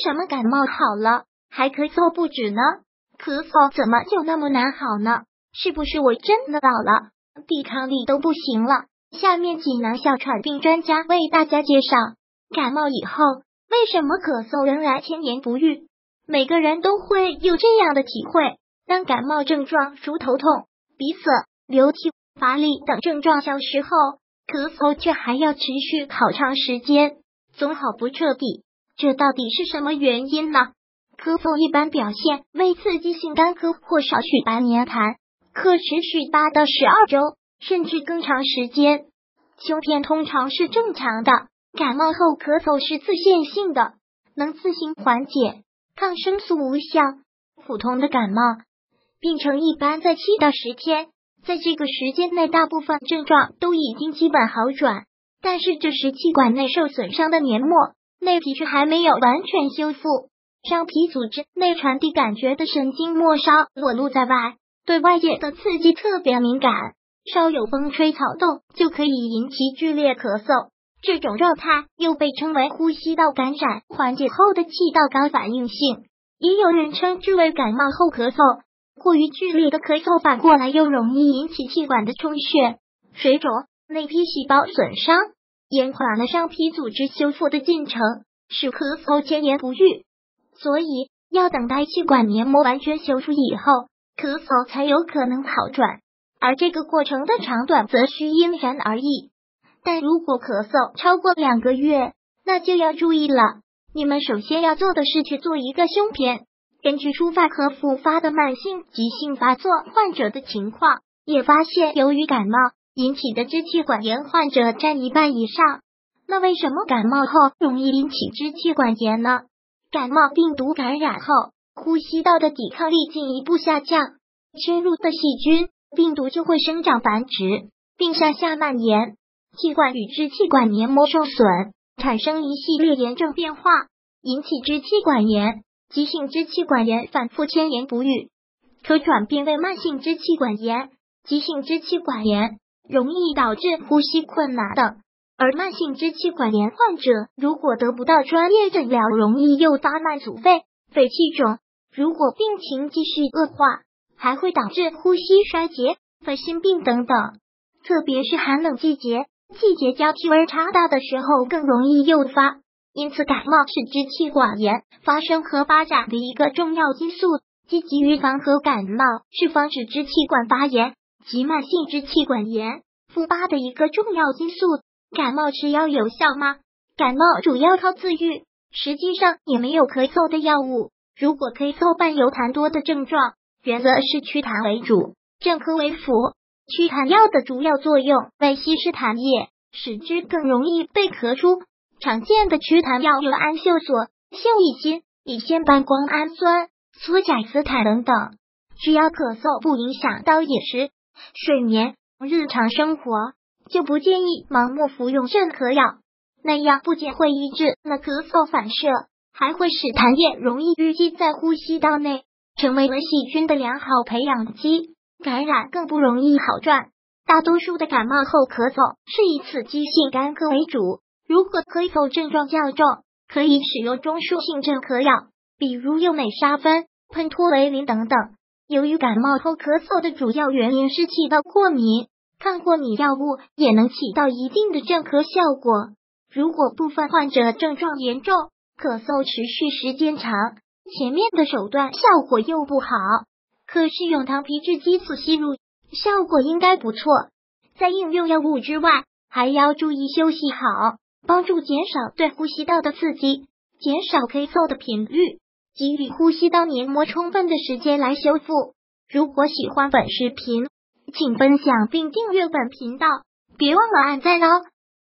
什么感冒好了还咳嗽不止呢？咳嗽怎么就那么难好呢？是不是我真的老了，抵抗力都不行了？下面济南哮喘病专家为大家介绍，感冒以后为什么咳嗽仍然千言不愈？每个人都会有这样的体会，当感冒症状如头痛、鼻塞、流涕、乏力等症状消失后，咳嗽却还要持续好长时间，总好不彻底。这到底是什么原因呢？咳嗽一般表现为刺激性干咳或少许白黏痰，可持续8到12周，甚至更长时间。秋天通常是正常的，感冒后咳嗽是自限性的，能自行缓解，抗生素无效。普通的感冒病程一般在7到10天，在这个时间内大部分症状都已经基本好转，但是这时气管内受损伤的黏膜内皮却还没有完全修复，上皮组织内传递感觉的神经末梢裸露在外，对外界的刺激特别敏感，稍有风吹草动就可以引起剧烈咳嗽。这种状态又被称为呼吸道感染缓解后的气道高反应性，也有人称之为感冒后咳嗽。过于剧烈的咳嗽反过来又容易引起气管的充血、水肿、内皮细胞损伤，延缓了上皮组织修复的进程，使咳嗽千言不愈。所以要等待气管黏膜完全修复以后，咳嗽才有可能好转，而这个过程的长短则需因人而异。但如果咳嗽超过2个月，那就要注意了。你们首先要做的是去做一个胸片，根据初发和复发的慢性、急性发作患者的情况，也发现由于感冒引起的支气管炎患者占一半以上。那为什么感冒后容易引起支气管炎呢？感冒病毒感染后，呼吸道的抵抗力进一步下降，侵入的细菌、病毒就会生长繁殖，并向下蔓延，气管与支气管黏膜受损，产生一系列炎症变化，引起支气管炎。急性支气管炎反复千言不愈，可转变为慢性支气管炎。急性支气管炎容易导致呼吸困难等，而慢性支气管炎患者如果得不到专业诊疗，容易诱发慢阻肺、肺气肿。如果病情继续恶化，还会导致呼吸衰竭、肺心病等等。特别是寒冷季节，季节交替温差大的时候更容易诱发。因此，感冒是支气管炎发生和发展的一个重要因素。积极预防和感冒是防止支气管发炎及慢性支气管炎复发的一个重要因素。感冒吃药有效吗？感冒主要靠自愈，实际上也没有咳嗽的药物。如果咳嗽伴有痰多的症状，原则是祛痰为主，镇咳为辅。祛痰药的主要作用为稀释痰液，使之更容易被咳出。常见的祛痰药有桉溴索、溴乙酰、乙酰半胱氨酸、唑甲斯坦等等。只要咳嗽不影响到饮食、睡眠、日常生活，就不建议盲目服用镇咳药，那样不仅会抑制了咳嗽反射，还会使痰液容易淤积在呼吸道内，成为了细菌的良好培养基，感染更不容易好转。大多数的感冒后咳嗽是以刺激性干咳为主，如果咳嗽症状较重，可以使用中枢性镇咳药，比如右美沙芬、喷托雷林等等。由于感冒后咳嗽的主要原因是气道过敏，抗过敏药物也能起到一定的镇咳效果。如果部分患者症状严重，咳嗽持续时间长，前面的手段效果又不好，可是用糖皮质激素吸入效果应该不错。在应用药物之外，还要注意休息好，帮助减少对呼吸道的刺激，减少咳嗽的频率，给予呼吸道黏膜充分的时间来修复。如果喜欢本视频，请分享并订阅本频道，别忘了按赞哦。